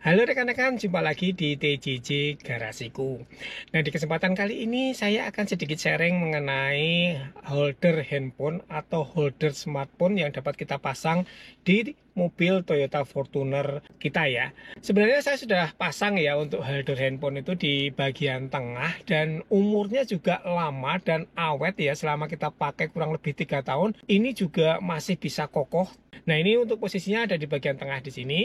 Halo rekan-rekan, jumpa lagi di TJJ Garasiku. Nah, di kesempatan kali ini saya akan sedikit sharing mengenai holder handphone atau holder smartphone yang dapat kita pasang di mobil Toyota Fortuner kita ya. Sebenarnya saya sudah pasang ya untuk holder handphone itu di bagian tengah dan umurnya juga lama dan awet ya, selama kita pakai kurang lebih 3 tahun. Ini juga masih bisa kokoh. Nah, ini untuk posisinya ada di bagian tengah di sini.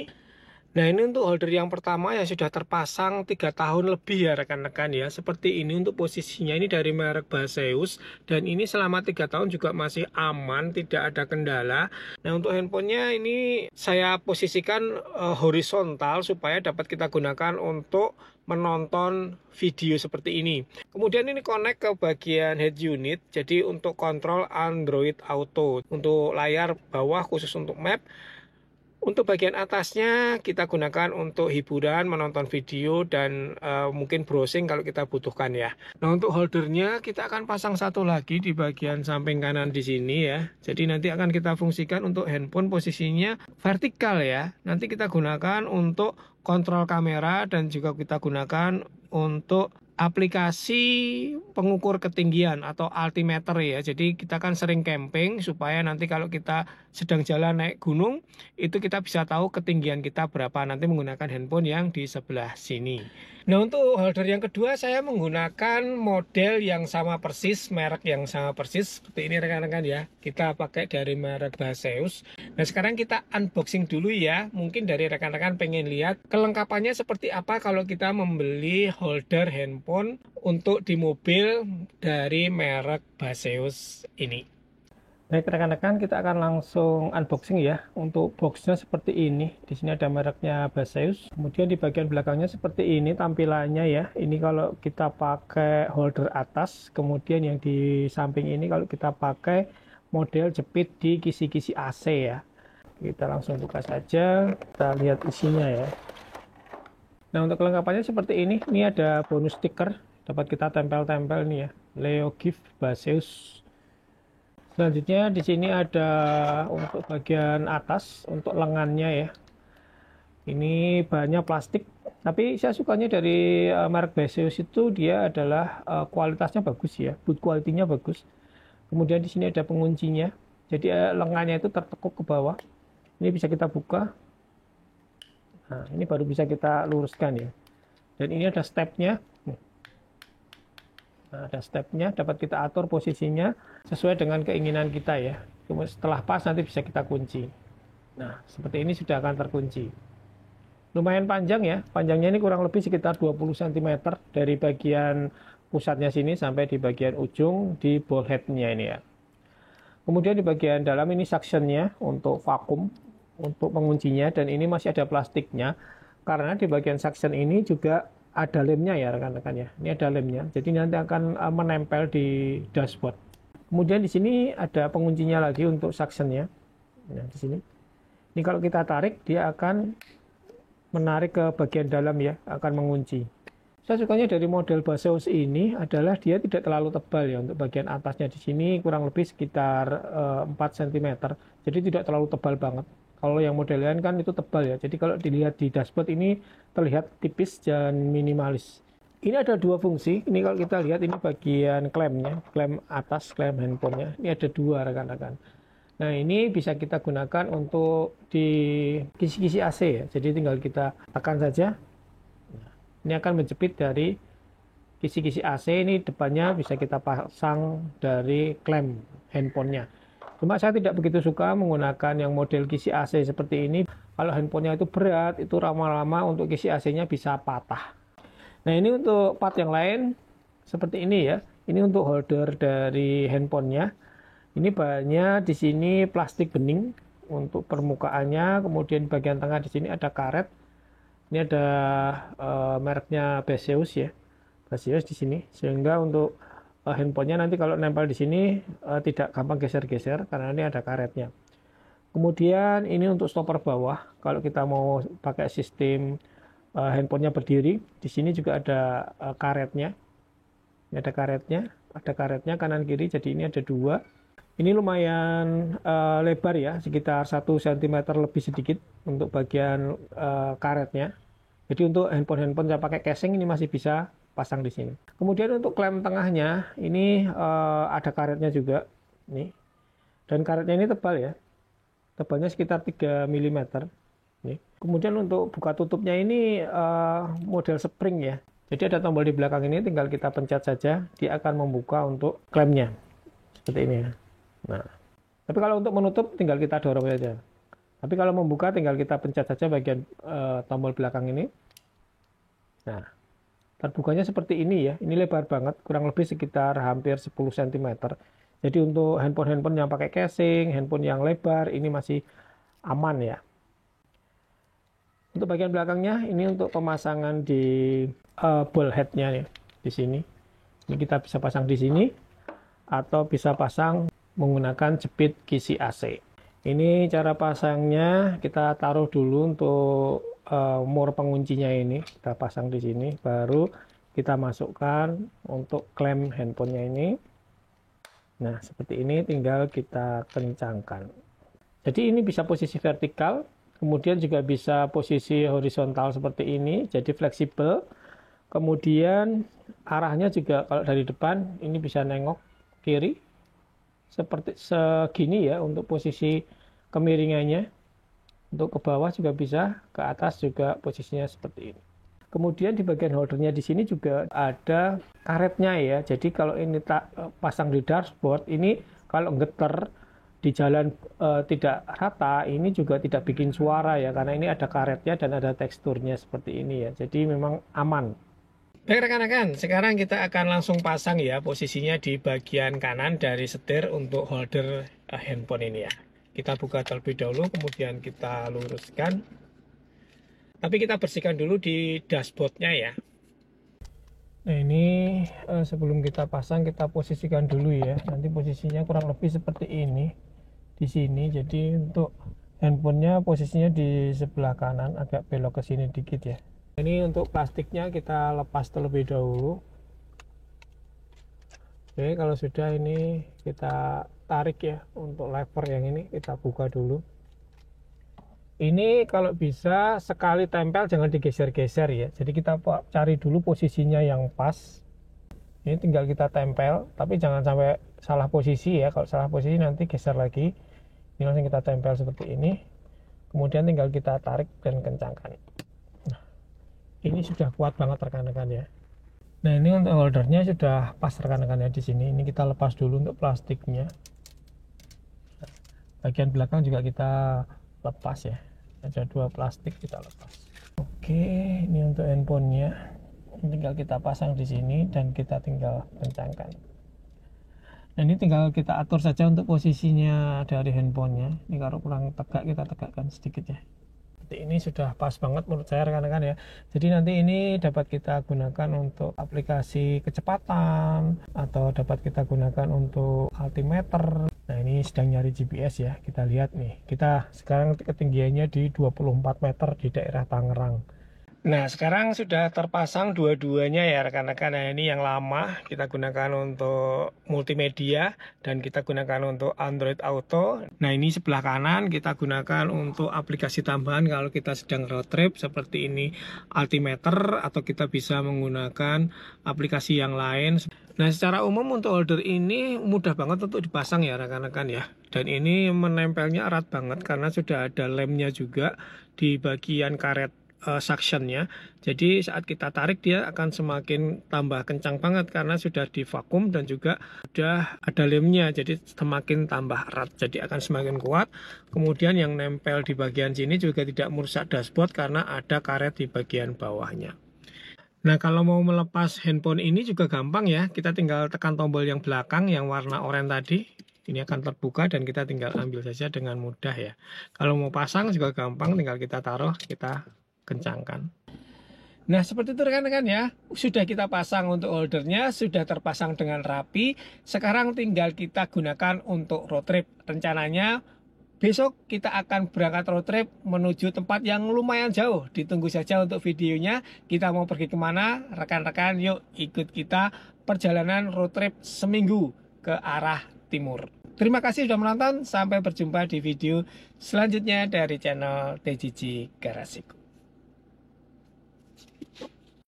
Nah, ini untuk holder yang pertama yang sudah terpasang 3 tahun lebih ya rekan-rekan ya. Seperti ini untuk posisinya, ini dari merek Baseus. Dan ini selama 3 tahun juga masih aman, tidak ada kendala. Nah, untuk handphonenya ini saya posisikan horizontal supaya dapat kita gunakan untuk menonton video seperti ini. Kemudian ini connect ke bagian head unit. Jadi untuk kontrol Android Auto. Untuk layar bawah khusus untuk map. Untuk bagian atasnya kita gunakan untuk hiburan, menonton video, dan mungkin browsing kalau kita butuhkan ya. Nah, untuk holdernya kita akan pasang satu lagi di bagian samping kanan di sini ya. Jadi nanti akan kita fungsikan untuk handphone posisinya vertikal ya. Nanti kita gunakan untuk kontrol kamera dan juga kita gunakan untuk aplikasi pengukur ketinggian atau altimeter ya. Jadi kita kan sering camping supaya nanti kalau kita sedang jalan naik gunung itu kita bisa tahu ketinggian kita berapa nanti menggunakan handphone yang di sebelah sini. Nah, untuk holder yang kedua saya menggunakan model yang sama persis, merek yang sama persis seperti ini rekan-rekan ya. Kita pakai dari merek Baseus. Nah, sekarang kita unboxing dulu ya. Mungkin dari rekan-rekan pengen lihat kelengkapannya seperti apa kalau kita membeli holder handphone untuk di mobil dari merek Baseus ini. Baik rekan-rekan, kita akan langsung unboxing ya. Untuk boxnya seperti ini. Di sini ada mereknya Baseus. Kemudian di bagian belakangnya seperti ini tampilannya ya. Ini kalau kita pakai holder atas. Kemudian yang di samping ini kalau kita pakai model jepit di kisi-kisi AC ya. Kita langsung buka saja. Kita lihat isinya ya. Nah, untuk kelengkapannya seperti ini. Ini ada bonus stiker. Dapat kita tempel-tempel nih ya. Leo Gift Baseus. Selanjutnya di sini ada untuk bagian atas untuk lengannya ya. Ini bahannya plastik, tapi saya sukanya dari merek Baseus itu dia adalah kualitasnya bagus ya, boot quality-nya bagus. Kemudian di sini ada penguncinya. Jadi lengannya itu tertekuk ke bawah. Ini bisa kita buka. Nah, ini baru bisa kita luruskan ya. Dan ini ada stepnya. Nah, ada stepnya, dapat kita atur posisinya sesuai dengan keinginan kita ya. Kemudian setelah pas nanti bisa kita kunci. Nah, seperti ini sudah akan terkunci. Lumayan panjang ya, panjangnya ini kurang lebih sekitar 20 cm dari bagian pusatnya sini sampai di bagian ujung di ball headnya ini ya. Kemudian di bagian dalam ini suctionnya untuk vakum, untuk penguncinya, dan ini masih ada plastiknya. Karena di bagian suction ini juga ada lemnya ya rekan-rekan ya. Ini ada lemnya. Jadi nanti akan menempel di dashboard. Kemudian di sini ada penguncinya lagi untuk suctionnya. Nah, di sini. Ini kalau kita tarik dia akan menarik ke bagian dalam ya, akan mengunci. Saya sukanya dari model Baseus ini adalah dia tidak terlalu tebal ya. Untuk bagian atasnya di sini kurang lebih sekitar 4 cm. Jadi tidak terlalu tebal banget. Kalau yang model lain kan itu tebal ya. Jadi kalau dilihat di dashboard ini terlihat tipis dan minimalis. Ini ada dua fungsi. Ini kalau kita lihat ini bagian klemnya, klem atas, klem handphonenya. Ini ada dua rekan-rekan. Nah, ini bisa kita gunakan untuk di kisi-kisi AC ya. Jadi tinggal kita tekan saja. Ini akan menjepit dari kisi-kisi AC. Ini depannya bisa kita pasang dari klem handphonenya. Cuma saya tidak begitu suka menggunakan yang model kisi AC seperti ini. Kalau handphonenya itu berat, itu lama-lama untuk kisi AC-nya bisa patah. Nah, ini untuk part yang lain seperti ini ya. Ini untuk holder dari handphonenya. Ini bahannya di sini plastik bening untuk permukaannya. Kemudian bagian tengah di sini ada karet. Ini ada mereknya Baseus ya. Baseus di sini. Sehingga untuk handphonenya nanti kalau nempel di sini tidak gampang geser-geser karena ini ada karetnya. Kemudian ini untuk stopper bawah. Kalau kita mau pakai sistem handphonenya berdiri, di sini juga ada karetnya. Ini ada karetnya kanan kiri. Jadi ini ada dua. Ini lumayan lebar ya, sekitar 1 cm lebih sedikit untuk bagian karetnya. Jadi untuk handphone yang pakai casing ini masih bisa pasang di sini. Kemudian untuk klem tengahnya ini ada karetnya juga nih. Dan karetnya ini tebal ya. Tebalnya sekitar 3 mm. Nih. Kemudian untuk buka tutupnya ini model spring ya. Jadi ada tombol di belakang ini, tinggal kita pencet saja, dia akan membuka untuk klemnya. Seperti ini ya. Nah, tapi kalau untuk menutup tinggal kita dorong saja. Tapi kalau membuka tinggal kita pencet saja bagian tombol belakang ini. Nah, terbukanya seperti ini ya. Ini lebar banget, kurang lebih sekitar hampir 10 cm. Jadi untuk handphone yang pakai casing, handphone yang lebar, ini masih aman ya. Untuk bagian belakangnya ini untuk pemasangan di ball headnya nih di sini. Ini kita bisa pasang di sini atau bisa pasang menggunakan jepit kisi AC. Ini cara pasangnya, kita taruh dulu untuk mur penguncinya ini, kita pasang di sini, baru kita masukkan untuk klem handphonenya ini. Nah, seperti ini tinggal kita kencangkan. Jadi ini bisa posisi vertikal, kemudian juga bisa posisi horizontal seperti ini, jadi fleksibel. Kemudian arahnya juga kalau dari depan ini bisa nengok kiri seperti segini ya untuk posisi kemiringannya. Untuk ke bawah juga bisa, ke atas juga posisinya seperti ini. Kemudian di bagian holdernya di sini juga ada karetnya ya. Jadi kalau ini tak pasang di dashboard, ini kalau getar di jalan tidak rata, ini juga tidak bikin suara ya, karena ini ada karetnya dan ada teksturnya seperti ini ya. Jadi memang aman. Baik rekan-rekan, sekarang kita akan langsung pasang ya, posisinya di bagian kanan dari setir untuk holder handphone ini ya. Kita buka terlebih dahulu, kemudian kita luruskan. Tapi kita bersihkan dulu di dashboardnya ya. Nah ini sebelum kita pasang, kita posisikan dulu ya. Nanti posisinya kurang lebih seperti ini di sini. Jadi untuk handphonenya posisinya di sebelah kanan, agak belok ke sini dikit ya. Ini untuk plastiknya kita lepas terlebih dahulu. Oke, kalau sudah ini kita tarik ya. Untuk lever yang ini kita buka dulu. Ini kalau bisa sekali tempel jangan digeser-geser ya. Jadi kita cari dulu posisinya yang pas. Ini tinggal kita tempel, tapi jangan sampai salah posisi ya. Kalau salah posisi nanti geser lagi. Ini langsung kita tempel seperti ini. Kemudian tinggal kita tarik dan kencangkan. Nah, ini sudah kuat banget rekan-rekan ya. Nah, ini untuk holdernya sudah pas rekan-rekan ya di sini. Ini kita lepas dulu untuk plastiknya. Nah, bagian belakang juga kita lepas ya. Ada 2 plastik kita lepas. Oke, ini untuk handphonenya. Tinggal kita pasang di sini dan kita tinggal kencangkan. Nah, ini tinggal kita atur saja untuk posisinya dari handphonenya. Ini kalau kurang tegak kita tegakkan sedikit ya. Seperti ini sudah pas banget menurut saya rekan-rekan ya. Jadi nanti ini dapat kita gunakan untuk aplikasi kecepatan atau dapat kita gunakan untuk altimeter. Nah, ini sedang nyari GPS ya. Kita lihat nih. Kita sekarang ketinggiannya di 24 meter di daerah Tangerang. Nah, sekarang sudah terpasang dua-duanya ya rekan-rekan. Nah, ini yang lama kita gunakan untuk multimedia dan kita gunakan untuk Android Auto. Nah, ini sebelah kanan kita gunakan untuk aplikasi tambahan kalau kita sedang road trip seperti ini altimeter, atau kita bisa menggunakan aplikasi yang lain. Nah, secara umum untuk holder ini mudah banget untuk dipasang ya rekan-rekan ya. Dan ini menempelnya erat banget karena sudah ada lemnya juga di bagian karet suctionnya. Jadi saat kita tarik dia akan semakin tambah kencang banget karena sudah divakum dan juga sudah ada lemnya, jadi semakin tambah erat, jadi akan semakin kuat. Kemudian yang nempel di bagian sini juga tidak merusak dashboard karena ada karet di bagian bawahnya. Nah, kalau mau melepas handphone ini juga gampang ya. Kita tinggal tekan tombol yang belakang yang warna oranye tadi. Ini akan terbuka dan kita tinggal ambil saja dengan mudah ya. Kalau mau pasang juga gampang, tinggal kita taruh, kita kencangkan. Nah, seperti itu rekan-rekan ya. Sudah kita pasang untuk holdernya, sudah terpasang dengan rapi. Sekarang tinggal kita gunakan untuk road trip. Rencananya besok kita akan berangkat road trip menuju tempat yang lumayan jauh. Ditunggu saja untuk videonya. Kita mau pergi kemana? Rekan-rekan yuk ikut kita perjalanan road trip seminggu ke arah timur. Terima kasih sudah menonton. Sampai berjumpa di video selanjutnya dari channel TJJ Garasiku.